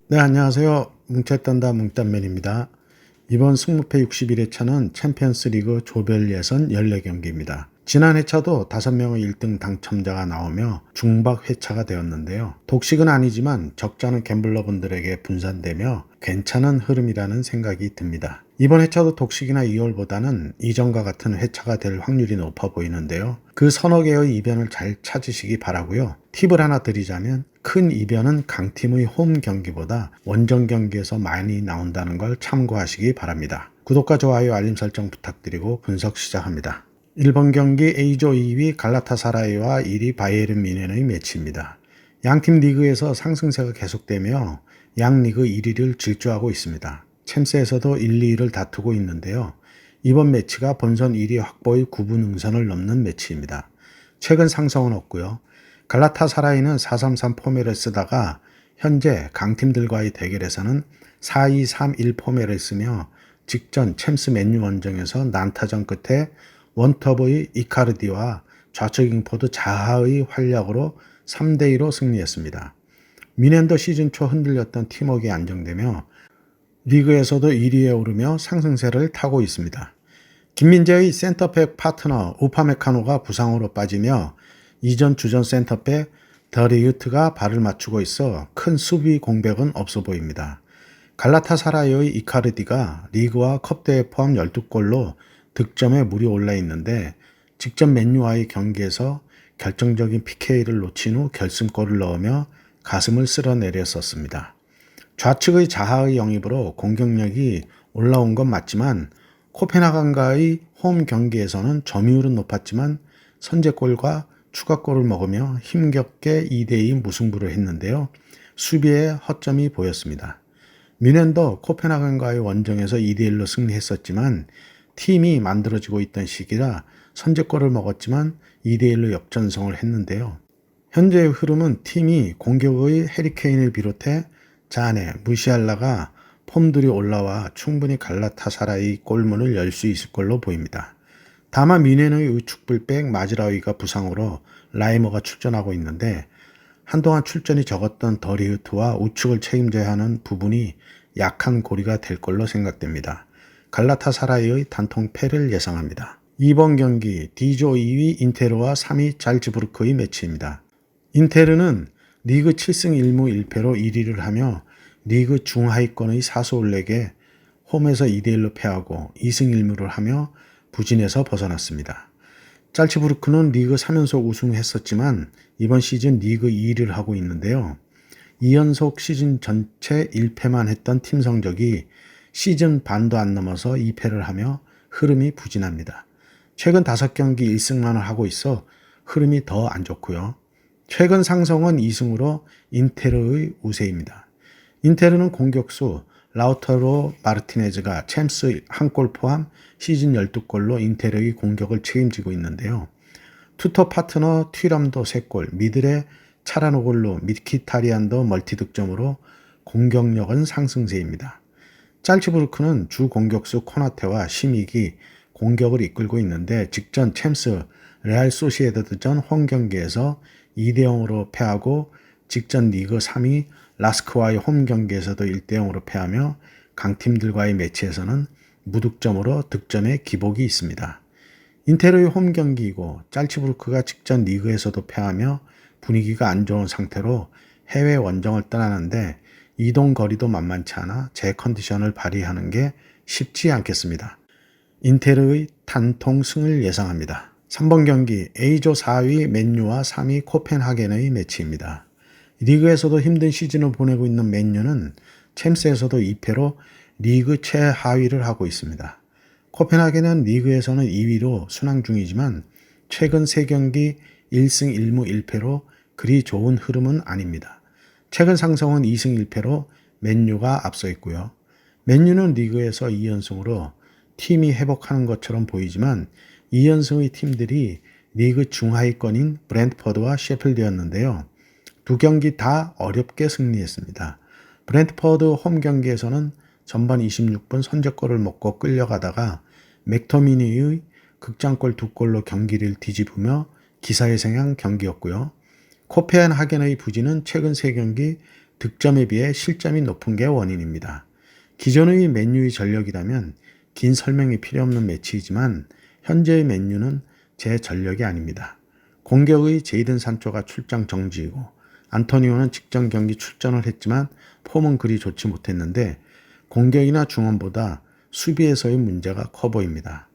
네, 안녕하세요. 뭉쳤단다 뭉딴맨입니다. 이번 승무패 61회차는 챔피언스 리그 조별 예선 14경기입니다. 지난 회차도 5명의 1등 당첨자가 나오며 중박 회차가 되었는데요. 독식은 아니지만 적잖은 갬블러분들에게 분산되며 괜찮은 흐름이라는 생각이 듭니다. 이번 회차도 독식이나 2월보다는 이전과 같은 회차가 될 확률이 높아 보이는데요. 그 서너 개의 이변을 잘 찾으시기 바라고요. 팁을 하나 드리자면 큰 이변은 강팀의 홈 경기보다 원정 경기에서 많이 나온다는 걸 참고하시기 바랍니다. 구독과 좋아요, 알림 설정 부탁드리고 분석 시작합니다. 1번 경기 A조 2위 갈라타사라이와 1위 바이에른 뮌헨의 매치입니다. 양팀 리그에서 상승세가 계속되며 양 리그 1위를 질주하고 있습니다. 챔스에서도 1, 2위를 다투고 있는데요. 이번 매치가 본선 1위 확보의 9분 응선을 넘는 매치입니다. 최근 상승은 없고요. 갈라타사라이는 4-3-3 포맷을 쓰다가 현재 강팀들과의 대결에서는 4-2-3-1 포맷을 쓰며 직전 챔스 맨유 원정에서 난타전 끝에 원톱의 이카르디와 좌측 윙포드 자하의 활약으로 3대2로 승리했습니다. 뮌헨도 시즌 초 흔들렸던 팀워크가 안정되며 리그에서도 1위에 오르며 상승세를 타고 있습니다. 김민재의 센터백 파트너 우파메카노가 부상으로 빠지며 이전 주전 센터백 더리유트가 발을 맞추고 있어 큰 수비 공백은 없어 보입니다. 갈라타사라이의 이카르디가 리그와 컵대회 포함 12골로 득점에 물이 올라 있는데 직전 맨유와의 경기에서 결정적인 PK를 놓친 후 결승골을 넣으며 가슴을 쓸어내렸었습니다. 좌측의 자하의 영입으로 공격력이 올라온 건 맞지만 코펜하겐과의 홈 경기에서는 점유율은 높았지만 선제골과 추가골을 먹으며 힘겹게 2대2 무승부를 했는데요. 수비에 허점이 보였습니다. 뮌헨도 코펜하겐과의 원정에서 2대1로 승리했었지만 팀이 만들어지고 있던 시기라 선제골을 먹었지만 2대1로 역전승을 했는데요. 현재의 흐름은 팀이 공격의 해리케인을 비롯해 자네, 무시알라가 폼들이 올라와 충분히 갈라타사라이 골문을 열 수 있을 걸로 보입니다. 다만 뮌헨의 우측불백 마즈라위가 부상으로 라이머가 출전하고 있는데 한동안 출전이 적었던 더리흐트와 우측을 책임져야 하는 부분이 약한 고리가 될 걸로 생각됩니다. 갈라타사라이의 단통 패를 예상합니다. 2번 경기 D조 2위 인테르와 3위 잘츠부르크의 매치입니다. 인테르는 리그 7승 1무 1패로 1위를 하며 리그 중하위권의 사수올렉에 홈에서 2대1로 패하고 2승 1무를 하며 부진에서 벗어났습니다. 잘츠부르크는 리그 3연속 우승했었지만 이번 시즌 리그 2위를 하고 있는데요. 2연속 시즌 전체 1패만 했던 팀 성적이 시즌 반도 안 넘어서 2패를 하며 흐름이 부진합니다. 최근 5경기 1승만을 하고 있어 흐름이 더 안 좋고요. 최근 상승은 2승으로 인테르의 우세입니다. 인테르는 공격수 라우타로 마르티네즈가 챔스 한 골 포함 시즌 12골로 인테르의 공격을 책임지고 있는데요. 투톱 파트너 튀람도 3골, 미들의 차라노골로 미키타리안도 멀티득점으로 공격력은 상승세입니다. 짤츠부르크는 주 공격수 코나테와 시믹이 공격을 이끌고 있는데 직전 챔스 레알 소시에다드전 홈 경기에서 2대0으로 패하고 직전 리그 3위 라스크와의 홈 경기에서도 1대0으로 패하며 강팀들과의 매치에서는 무득점으로 득점에 기복이 있습니다. 인테르의 홈 경기이고 짤츠부르크가 직전 리그에서도 패하며 분위기가 안 좋은 상태로 해외 원정을 떠나는데 이동 거리도 만만치 않아 제 컨디션을 발휘하는 게 쉽지 않겠습니다. 인테르의 단통 승을 예상합니다. 3번 경기 A조 4위 맨유와 3위 코펜하겐의 매치입니다. 리그에서도 힘든 시즌을 보내고 있는 맨유는 챔스에서도 2패로 리그 최하위를 하고 있습니다. 코펜하겐은 리그에서는 2위로 순항 중이지만 최근 3경기 1승 1무 1패로 그리 좋은 흐름은 아닙니다. 최근 상승은 2승 1패로 맨유가 앞서 있고요. 맨유는 리그에서 2연승으로 팀이 회복하는 것처럼 보이지만 2연승의 팀들이 리그 중하위권인 브랜트퍼드와 셰필드였는데요. 두 경기 다 어렵게 승리했습니다. 브랜트퍼드 홈 경기에서는 전반 26분 선제골을 먹고 끌려가다가 맥토미니의 극장골 2골로 경기를 뒤집으며 기사회생한 경기였고요. 코펜하겐의 부진은 최근 3경기 득점에 비해 실점이 높은 게 원인입니다. 기존의 맨유의 전력이라면 긴 설명이 필요 없는 매치이지만 현재의 맨유는 제 전력이 아닙니다. 공격의 제이든 산초가 출장 정지이고 안토니오는 직전 경기 출전을 했지만 폼은 그리 좋지 못했는데 공격이나 중원보다 수비에서의 문제가 커 보입니다.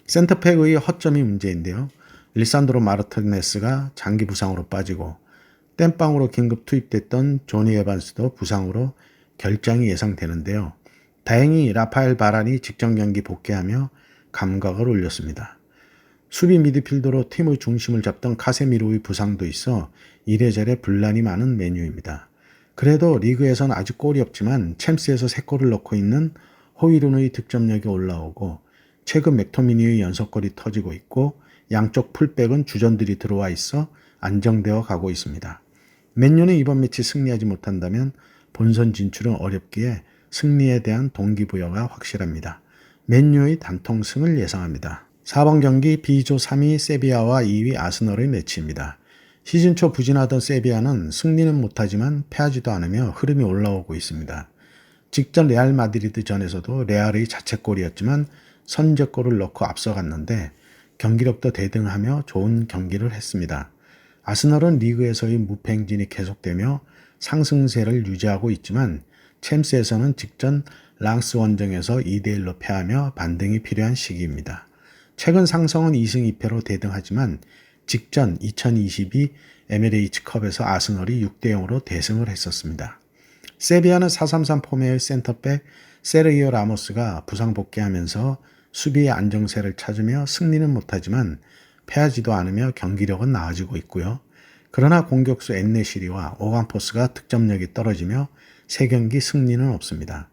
센터백의 허점이 문제인데요. 리산드로 마르티네스가 장기 부상으로 빠지고 땜빵으로 긴급 투입됐던 조니 에반스도 부상으로 결장이 예상되는데요. 다행히 라파엘 바란이 직전 경기 복귀하며 감각을 올렸습니다. 수비 미드필더로 팀의 중심을 잡던 카세미로의 부상도 있어 이래저래 분란이 많은 메뉴입니다. 그래도 리그에선 아직 골이 없지만 챔스에서 3골을 넣고 있는 호이룬의 득점력이 올라오고 최근 맥토미니의 연속골이 터지고 있고 양쪽 풀백은 주전들이 들어와 있어 안정되어 가고 있습니다. 맨유는 이번 매치 승리하지 못한다면 본선 진출은 어렵기에 승리에 대한 동기부여가 확실합니다. 맨유의 단통승을 예상합니다. 4번 경기 B조 3위 세비야와 2위 아스널의 매치입니다. 시즌 초 부진하던 세비야는 승리는 못하지만 패하지도 않으며 흐름이 올라오고 있습니다. 직전 레알 마드리드 전에서도 레알의 자책골이었지만 선제골을 넣고 앞서갔는데 경기력도 대등하며 좋은 경기를 했습니다. 아스널은 리그에서의 무패 행진이 계속되며 상승세를 유지하고 있지만 챔스에서는 직전 랑스 원정에서 2대1로 패하며 반등이 필요한 시기입니다. 최근 상승은 2승 2패로 대등하지만 직전 2022 에미레이츠컵에서 아스널이 6대0으로 대승을 했었습니다. 세비야는 4-3-3 포메의 센터백 세르히오 라모스가 부상 복귀하면서 수비의 안정세를 찾으며 승리는 못하지만 패하지도 않으며 경기력은 나아지고 있고요. 그러나 공격수 엔네시리와 오감포스가 득점력이 떨어지며 3경기 승리는 없습니다.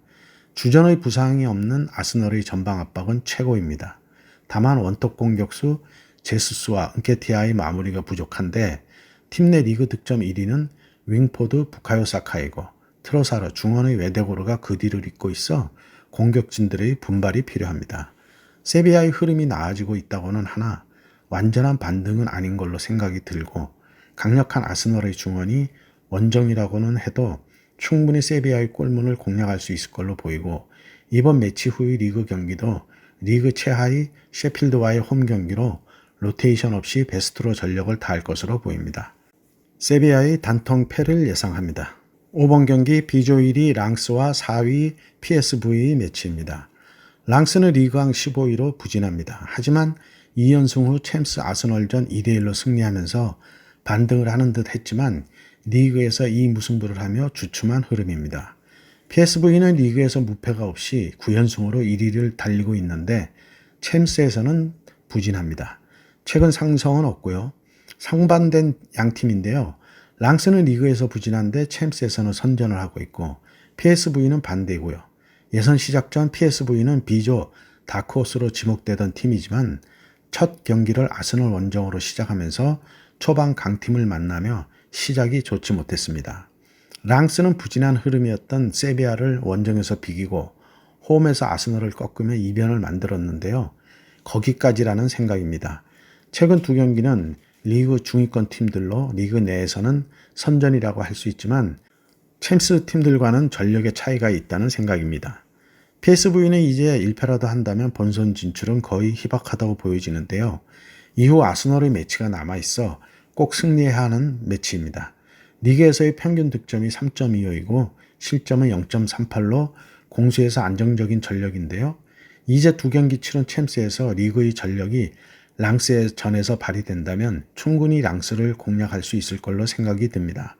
주전의 부상이 없는 아스널의 전방 압박은 최고입니다. 다만 원톱 공격수 제수스와 은케티아의 마무리가 부족한데 팀 내 리그 득점 1위는 윙포드 부카요 사카이고 트로사르 중원의 웨데고르가 그 뒤를 잇고 있어 공격진들의 분발이 필요합니다. 세비야의 흐름이 나아지고 있다고는 하나 완전한 반등은 아닌 걸로 생각이 들고 강력한 아스널의 중원이 원정이라고는 해도 충분히 세비야의 골문을 공략할 수 있을 걸로 보이고 이번 매치 후의 리그 경기도 리그 최하위 셰필드와의 홈 경기로 로테이션 없이 베스트로 전력을 다할 것으로 보입니다. 세비야의 단통 패를 예상합니다. 5번 경기 B조 1위 랑스와 4위 PSV의 매치입니다. 랑스는 리그왕 15위로 부진합니다. 하지만 2연승 후 챔스 아스널전 2대1로 승리하면서 반등을 하는 듯 했지만 리그에서 2무승부를 하며 주춤한 흐름입니다. PSV는 리그에서 무패가 없이 9연승으로 1위를 달리고 있는데 챔스에서는 부진합니다. 최근 상승은 없고요. 상반된 양팀인데요. 랑스는 리그에서 부진한데 챔스에서는 선전을 하고 있고 PSV는 반대고요. 예선 시작 전 PSV는 B조 다크호스로 지목되던 팀이지만 첫 경기를 아스널 원정으로 시작하면서 초반 강팀을 만나며 시작이 좋지 못했습니다. 랑스는 부진한 흐름이었던 세비야를 원정에서 비기고 홈에서 아스널을 꺾으며 이변을 만들었는데요. 거기까지라는 생각입니다. 최근 두 경기는 리그 중위권 팀들로 리그 내에서는 선전이라고 할 수 있지만 챔스 팀들과는 전력의 차이가 있다는 생각입니다. PSV는 이제 1패라도 한다면 본선 진출은 거의 희박하다고 보여지는데요. 이후 아스널의 매치가 남아있어 꼭 승리해야 하는 매치입니다. 리그에서의 평균 득점이 3.25이고 실점은 0.38로 공수에서 안정적인 전력인데요. 이제 두 경기 치른 챔스에서 리그의 전력이 랑스의 전에서 발휘된다면 충분히 랑스를 공략할 수 있을 걸로 생각이 듭니다.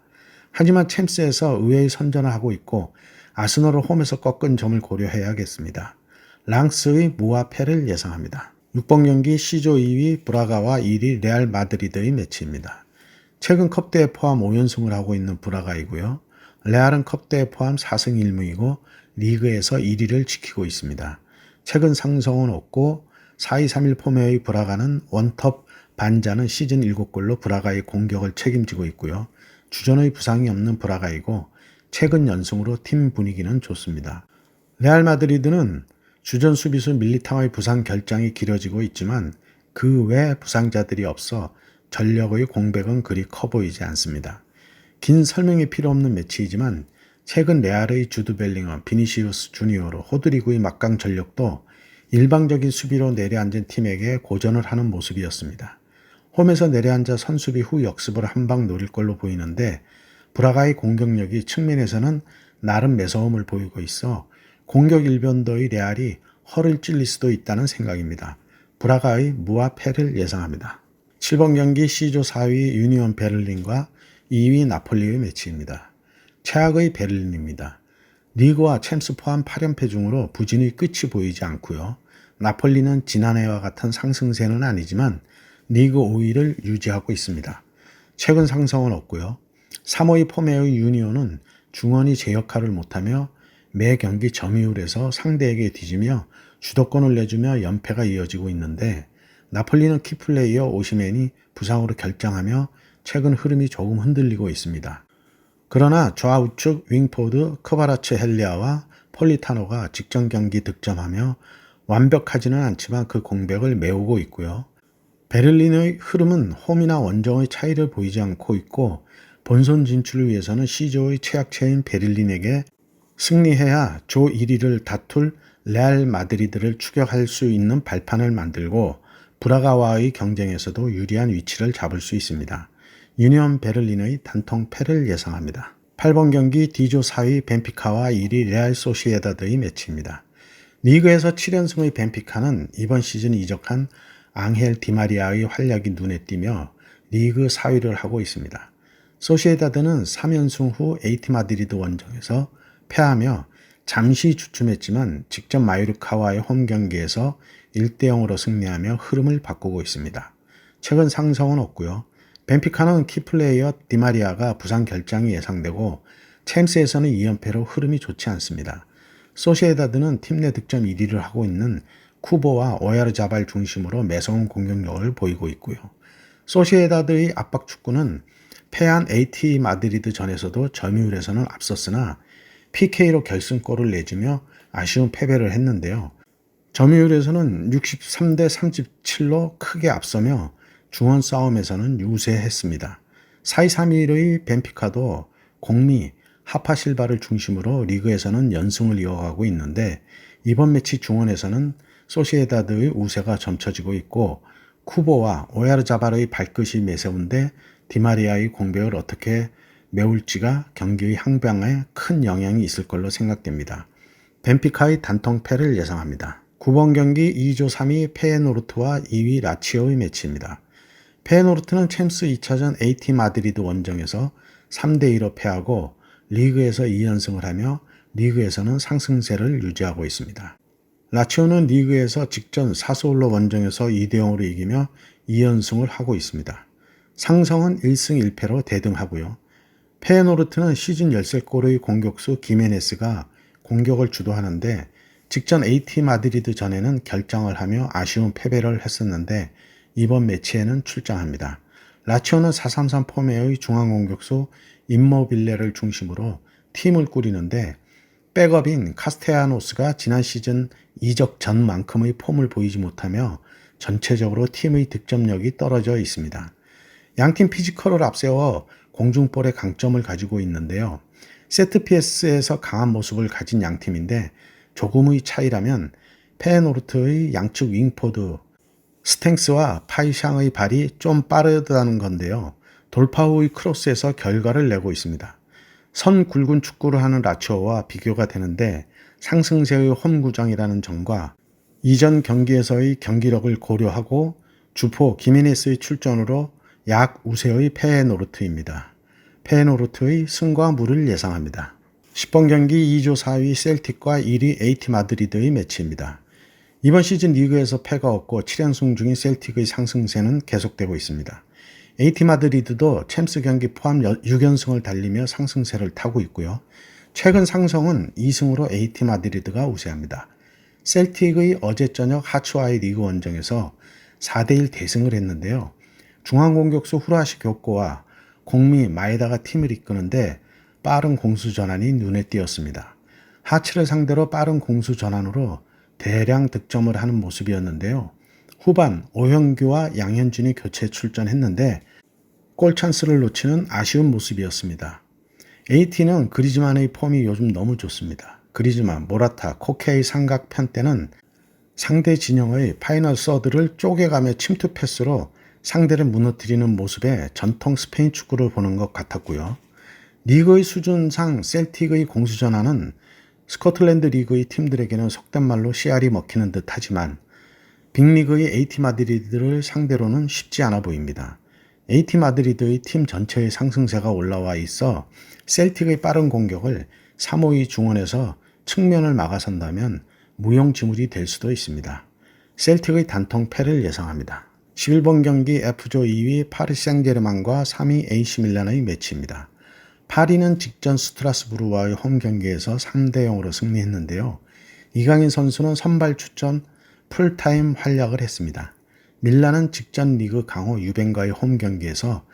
하지만 챔스에서 의외의 선전을 하고 있고 아스널을 홈에서 꺾은 점을 고려해야겠습니다. 랑스의 무와 패를 예상합니다. 6번 경기 C조 2위 브라가와 1위 레알 마드리드의 매치입니다. 최근 컵대회 포함 5연승을 하고 있는 브라가이고요. 레알은 컵대회 포함 4승 1무이고 리그에서 1위를 지키고 있습니다. 최근 상승은 없고 4-2-3-1 포메의 브라가는 원톱 반자는 시즌 7골로 브라가의 공격을 책임지고 있고요. 주전의 부상이 없는 브라가이고 최근 연승으로 팀 분위기는 좋습니다. 레알 마드리드는 주전 수비수 밀리탕의 부상 결장이 길어지고 있지만 그 외 부상자들이 없어 전력의 공백은 그리 커 보이지 않습니다. 긴 설명이 필요 없는 매치이지만 최근 레알의 주드 벨링엄, 비니시우스 주니어로 호드리구의 막강 전력도 일방적인 수비로 내려앉은 팀에게 고전을 하는 모습이었습니다. 홈에서 내려앉아 선수비 후 역습을 한 방 노릴 걸로 보이는데 브라가의 공격력이 측면에서는 나름 매서움을 보이고 있어 공격 일변도의 레알이 허를 찔릴 수도 있다는 생각입니다. 브라가의 무와 패를 예상합니다. 7번 경기 C조 4위 유니온 베를린과 2위 나폴리의 매치입니다. 최악의 베를린입니다. 리그와 챔스 포함 8연패 중으로 부진의 끝이 보이지 않고요. 나폴리는 지난해와 같은 상승세는 아니지만 리그 5위를 유지하고 있습니다. 최근 상승은 없고요. 3위 포메의 유니온은 중원이 제 역할을 못하며 매 경기 점유율에서 상대에게 뒤지며 주도권을 내주며 연패가 이어지고 있는데 나폴리는 키플레이어 오시멘이 부상으로 결장하며 최근 흐름이 조금 흔들리고 있습니다. 그러나 좌우측 윙포드 크바라츠 헬리아와 폴리타노가 직전 경기 득점하며 완벽하지는 않지만 그 공백을 메우고 있고요. 베를린의 흐름은 홈이나 원정의 차이를 보이지 않고 있고 본선 진출을 위해서는 C조의 최약체인 베를린에게 승리해야 조 1위를 다툴 레알 마드리드를 추격할 수 있는 발판을 만들고 브라가와의 경쟁에서도 유리한 위치를 잡을 수 있습니다. 유니온 베를린의 단통 패를 예상합니다. 8번 경기 D조 4위 벤피카와 1위 레알 소시에다드의 매치입니다. 리그에서 7연승의 벤피카는 이번 시즌 이적한 앙헬 디마리아의 활약이 눈에 띄며 리그 4위를 하고 있습니다. 소시에다드는 3연승 후 에이티 마드리드 원정에서 패하며 잠시 주춤했지만 직접 마요르카와의 홈 경기에서 1대0으로 승리하며 흐름을 바꾸고 있습니다. 최근 상승은 없고요. 벤피카는 키플레이어 디마리아가 부상 결장이 예상되고 챔스에서는 2연패로 흐름이 좋지 않습니다. 소시에다드는 팀 내 득점 1위를 하고 있는 쿠보와 오야르자발 중심으로 매서운 공격력을 보이고 있고요. 소시에다드의 압박 축구는 패한 AT 마드리드 전에서도 점유율에서는 앞섰으나 PK로 결승골을 내주며 아쉬운 패배를 했는데요. 점유율에서는 63대 37로 크게 앞서며 중원 싸움에서는 유세했습니다. 4위 3위의 벤피카도 공미, 하파실바를 중심으로 리그에서는 연승을 이어가고 있는데 이번 매치 중원에서는 소시에다드의 우세가 점쳐지고 있고 쿠보와 오야르자발의 발끝이 매서운데 디마리아의 공백을 어떻게 메울지가 경기의 향방에 큰 영향이 있을 걸로 생각됩니다. 벤피카의 단통 패를 예상합니다. 9번 경기 2조 3위 페에노르트와 2위 라치오의 매치입니다. 페에노르트는 챔스 2차전 AT 마드리드 원정에서 3대2로 패하고 리그에서 2연승을 하며 리그에서는 상승세를 유지하고 있습니다. 라치오는 리그에서 직전 사스올로 원정에서 2대0으로 이기며 2연승을 하고 있습니다. 상성은 1승 1패로 대등하고요. 페에노르트는 시즌 13골의 공격수 기메네스가 공격을 주도하는데 직전 AT 마드리드 전에는 결장을 하며 아쉬운 패배를 했었는데 이번 매치에는 출장합니다. 라치오는 4-3-3 포메의 중앙공격수 임모빌레를 중심으로 팀을 꾸리는데 백업인 카스테야노스가 지난 시즌 이적 전만큼의 폼을 보이지 못하며 전체적으로 팀의 득점력이 떨어져 있습니다. 양팀 피지컬을 앞세워 공중볼의 강점을 가지고 있는데요. 세트피에스에서 강한 모습을 가진 양팀인데 조금의 차이라면 페에노르트의 양측 윙포드 스탱스와 파이샹의 발이 좀 빠르다는 건데요. 돌파 후의 크로스에서 결과를 내고 있습니다. 선 굵은 축구를 하는 라치오와 비교가 되는데 상승세의 홈 구장이라는 점과 이전 경기에서의 경기력을 고려하고 주포 기메네스의 출전으로 약 우세의 페에노르트입니다. 페에노르트의 승과 무를 예상합니다. 10번 경기 2조 4위 셀틱과 1위 AT 마드리드의 매치입니다. 이번 시즌 리그에서 패가 없고 7연승 중인 셀틱의 상승세는 계속되고 있습니다. AT 마드리드도 챔스 경기 포함 6연승을 달리며 상승세를 타고 있고요. 최근 상승은 2승으로 AT 마드리드가 우세합니다. 셀틱의 어제 저녁 하츠와의 리그 원정에서 4대1 대승을 했는데요. 중앙공격수 후라시 교코와 공미 마에다가 팀을 이끄는데 빠른 공수 전환이 눈에 띄었습니다. 하츠를 상대로 빠른 공수 전환으로 대량 득점을 하는 모습이었는데요. 후반 오형규와 양현준이 교체 출전했는데 골 찬스를 놓치는 아쉬운 모습이었습니다. AT는 그리즈만의 폼이 요즘 너무 좋습니다. 그리즈만, 모라타, 코케의 삼각 편 때는 상대 진영의 파이널 서드를 쪼개가며 침투 패스로 상대를 무너뜨리는 모습에 전통 스페인 축구를 보는 것 같았고요. 리그의 수준상 셀틱의 공수전화는 스코틀랜드 리그의 팀들에게는 속된 말로 씨알이 먹히는 듯 하지만 빅리그의 AT 마드리드를 상대로는 쉽지 않아 보입니다. AT 마드리드의 팀 전체의 상승세가 올라와 있어 셀틱의 빠른 공격을 352 중원에서 측면을 막아선다면 무용지물이 될 수도 있습니다. 셀틱의 단통 패를 예상합니다. 11번 경기 F조 2위 파리 생제르맹과 3위 AC 밀란의 매치입니다. 파리는 직전 스트라스부르와의 홈 경기에서 3대 0으로 승리했는데요. 이강인 선수는 선발 출전 풀타임 활약을 했습니다. 밀란은 직전 리그 강호 유벤과의 홈 경기에서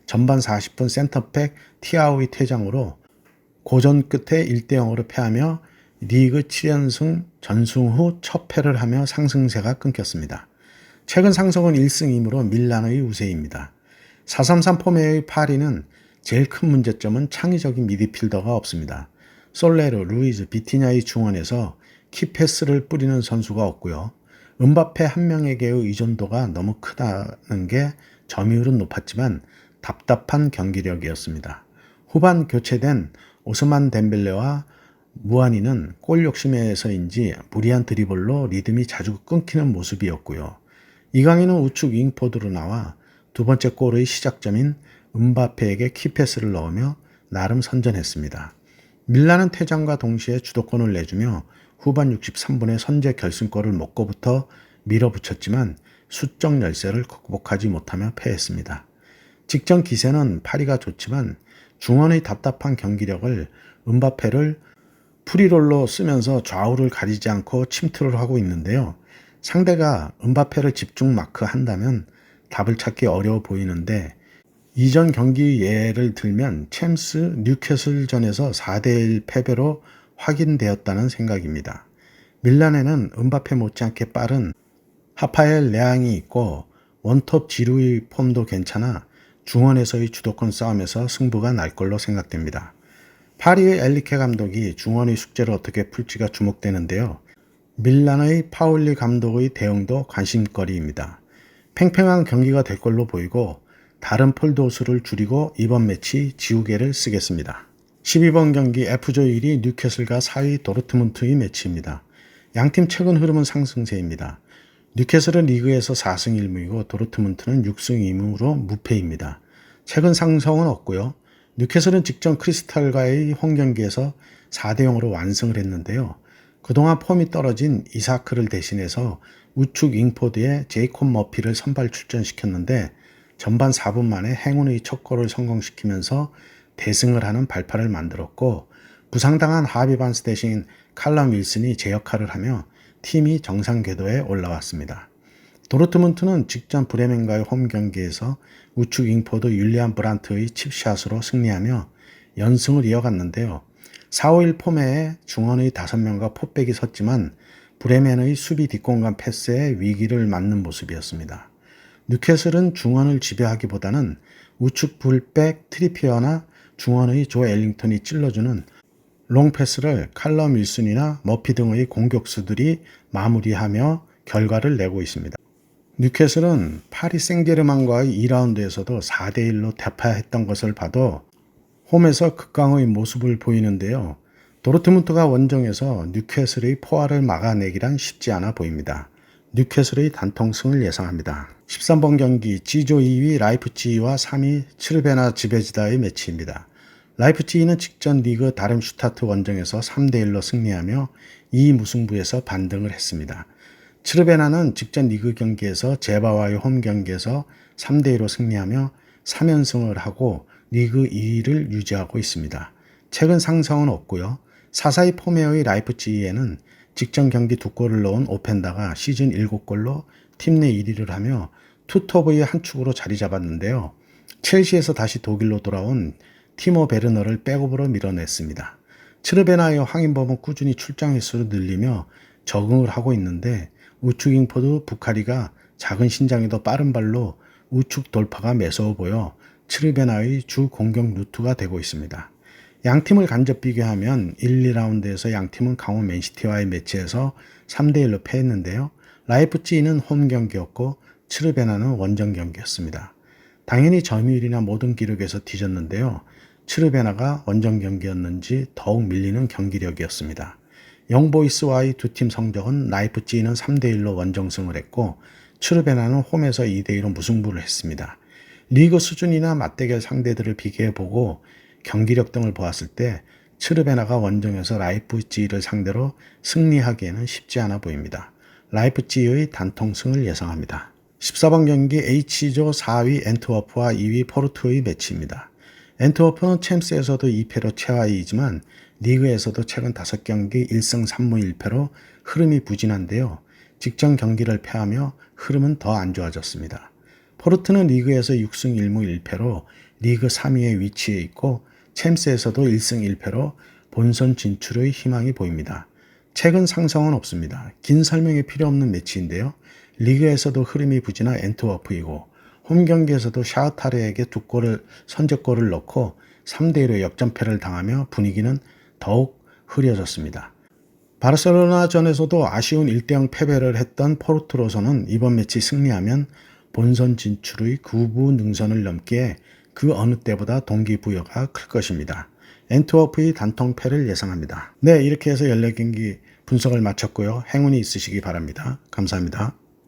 전반 40분 센터백 티아오의 퇴장으로 고전 끝에 1대 0으로 패하며 리그 7연승 전승 후 첫 패를 하며 상승세가 끊겼습니다. 최근 상승은 1승 2무로 밀란의 우세입니다. 4-3-3 포메의 파리는 제일 큰 문제점은 창의적인 미드필더가 없습니다. 솔레르, 루이즈, 비티냐의 중원에서 키패스를 뿌리는 선수가 없고요. 음바페 한 명에게의 의존도가 너무 크다는 게 점유율은 높았지만 답답한 경기력이었습니다. 후반 교체된 오스만 덴벨레와 무아니는 골 욕심에서인지 무리한 드리블로 리듬이 자주 끊기는 모습이었고요. 이강인은 우측 윙포드로 나와 두 번째 골의 시작점인 음바페에게 키패스를 넣으며 나름 선전했습니다. 밀란은 퇴장과 동시에 주도권을 내주며 후반 63분에 선제 결승골을 먹고부터 밀어붙였지만 수적 열세를 극복하지 못하며 패했습니다. 직전 기세는 파리가 좋지만 중원의 답답한 경기력을 음바페를 프리롤로 쓰면서 좌우를 가리지 않고 침투를 하고 있는데요. 상대가 음바페를 집중 마크한다면 답을 찾기 어려워 보이는데 이전 경기 예를 들면 챔스 뉴캐슬전에서 4대1 패배로 확인되었다는 생각입니다. 밀란에는 음바페 못지않게 빠른 하파엘 레앙이 있고 원톱 지루의 폼도 괜찮아 중원에서의 주도권 싸움에서 승부가 날 걸로 생각됩니다. 파리의 엘리케 감독이 중원의 숙제를 어떻게 풀지가 주목되는데요. 밀란의 파울리 감독의 대응도 관심거리입니다. 팽팽한 경기가 될 걸로 보이고 다른 폴도수를 줄이고 이번 매치 지우개를 쓰겠습니다. 12번 경기 F조 1위 뉴캐슬과 4위 도르트문트의 매치입니다. 양팀 최근 흐름은 상승세입니다. 뉴캐슬은 리그에서 4승 1무이고 도르트문트는 6승 2무로 무패입니다. 최근 상승은 없고요. 뉴캐슬은 직전 크리스탈과의 홈 경기에서 4대 0으로 완승을 했는데요. 그동안 폼이 떨어진 이사크를 대신해서 우측 윙포드에 제이콥 머피를 선발 출전시켰는데 전반 4분 만에 행운의 첫 골을 성공시키면서 대승을 하는 발판을 만들었고 부상당한 하비 반스 대신 칼럼 윌슨이 제 역할을 하며 팀이 정상 궤도에 올라왔습니다. 도르트문트는 직전 브레멘과의 홈 경기에서 우측 윙포드 율리안 브란트의 칩샷으로 승리하며 연승을 이어갔는데요. 4-5-1 포메에 중원의 5명과 포백이 섰지만 브레멘의 수비 뒷공간 패스에 위기를 맞는 모습이었습니다. 뉴캐슬은 중원을 지배하기보다는 우측 풀백 트리피어나 중원의 조 엘링턴이 찔러주는 롱패스를 칼럼 윌슨이나 머피 등의 공격수들이 마무리하며 결과를 내고 있습니다. 뉴캐슬은 파리 생제르맹과의 2라운드에서도 4대1로 대파했던 것을 봐도 홈에서 극강의 모습을 보이는데요. 도르트문트가 원정에서 뉴캐슬의 포화를 막아내기란 쉽지 않아 보입니다. 뉴캐슬의 단통승을 예상합니다. 13번 경기 G조 2위 라이프치히와 3위 츠르베나 지베지다의 매치입니다. 라이프치히는 직전 리그 다름슈타트 원정에서 3대1로 승리하며 2무승부에서 반등을 했습니다. 츠르베나는 직전 리그 경기에서 제바와의 홈 경기에서 3대2로 승리하며 3연승을 하고 리그 2위를 유지하고 있습니다. 최근 상승은 없고요. 사사이 포메어의 라이프치히에는 직전 경기 2골을 넣은 오펜다가 시즌 7골로 팀 내 1위를 하며 투톱의 한 축으로 자리 잡았는데요. 첼시에서 다시 독일로 돌아온 티모 베르너를 백업으로 밀어냈습니다. 츠르베나의 황인범은 꾸준히 출장 횟수를 늘리며 적응을 하고 있는데 우측 윙포드 부카리가 작은 신장에도 빠른 발로 우측 돌파가 매서워 보여 츠르베나의 주 공격 루트가 되고 있습니다. 양팀을 간접 비교하면 1, 2라운드에서 양팀은 강호 맨시티와의 매치에서 3대1로 패했는데요. 라이프치히는 홈 경기였고 츠르베나는 원정 경기였습니다. 당연히 점유율이나 모든 기록에서 뒤졌는데요. 츠르베나가 원정 경기였는지 더욱 밀리는 경기력이었습니다. 영보이스와의 두 팀 성적은 라이프치히는 3대1로 원정승을 했고 츠르베나는 홈에서 2대2로 무승부를 했습니다. 리그 수준이나 맞대결 상대들을 비교해보고 경기력 등을 보았을 때 츠르베나가 원정에서 라이프치히를 상대로 승리하기에는 쉽지 않아 보입니다. 라이프치히의 단통승을 예상합니다. 14번 경기 H조 4위 엔트워프와 2위 포르투의 매치입니다. 엔트워프는 챔스에서도 2패로 최하위이지만 리그에서도 최근 5경기 1승 3무 1패로 흐름이 부진한데요. 직전 경기를 패하며 흐름은 더 안 좋아졌습니다. 포르투는 리그에서 6승 1무 1패로 리그 3위에 위치해 있고 챔스에서도 1승 1패로 본선 진출의 희망이 보입니다. 최근 상승은 없습니다. 긴 설명이 필요 없는 매치인데요. 리그에서도 흐름이 부진한 엔트워프이고 홈 경기에서도 샤흐타르에게 선제골을 넣고 3대1로 역전패를 당하며 분위기는 더욱 흐려졌습니다. 바르셀로나전에서도 아쉬운 1대0 패배를 했던 포르투로서는 이번 매치 승리하면 본선 진출의 구부 능선을 넘기에 그 어느 때보다 동기부여가 클 것입니다. 엔트워프의 단통패를 예상합니다. 네, 이렇게 해서 14경기 분석을 마쳤고요. 행운이 있으시기 바랍니다. 감사합니다.